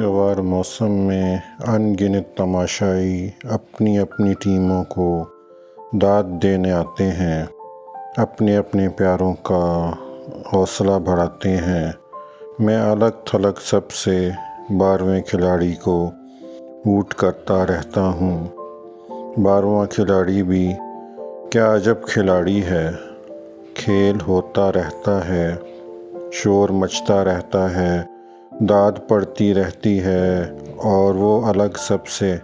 خوشگوار موسم میں ان گنت تماشائی اپنی اپنی ٹیموں کو داد دینے آتے ہیں، اپنے اپنے پیاروں کا حوصلہ بڑھاتے ہیں۔ میں الگ تھلگ سب سے 12ویں کھلاڑی کو روٹ کرتا رہتا ہوں۔ 12واں کھلاڑی بھی کیا عجب کھلاڑی ہے، کھیل ہوتا رہتا ہے، شور مچتا رہتا ہے، داد پڑتی رہتی ہے اور وہ الگ سب سے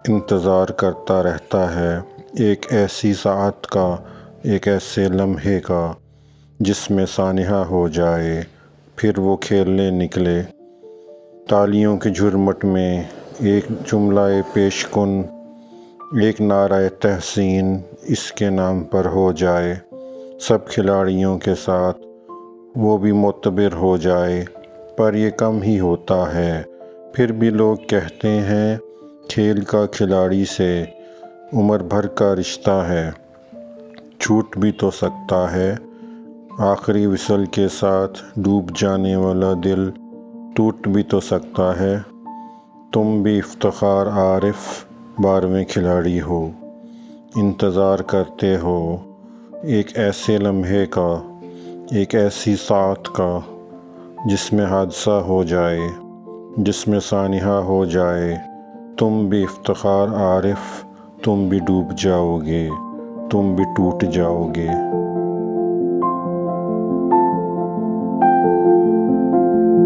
انتظار کرتا رہتا ہے ایک ایسی ساعت کا، ایک ایسے لمحے کا جس میں سانحہ ہو جائے، پھر وہ کھیلنے نکلے۔ تالیوں کے جھرمٹ میں ایک جملہ پیش کن، ایک نعرہ تحسین اس کے نام پر ہو جائے، سب کھلاڑیوں کے ساتھ وہ بھی معتبر ہو جائے، پر یہ کم ہی ہوتا ہے۔ پھر بھی لوگ کہتے ہیں کھیل کا کھلاڑی سے عمر بھر کا رشتہ ہے، چھوٹ بھی تو سکتا ہے، آخری وصل کے ساتھ ڈوب جانے والا دل ٹوٹ بھی تو سکتا ہے۔ تم بھی افتخار عارف 12ویں کھلاڑی ہو، انتظار کرتے ہو ایک ایسے لمحے کا، ایک ایسی ساعت کا جس میں حادثہ ہو جائے، جس میں سانحہ ہو جائے۔ تم بھی افتخار عارف، تم بھی ڈوب جاؤ گے، تم بھی ٹوٹ جاؤ گے۔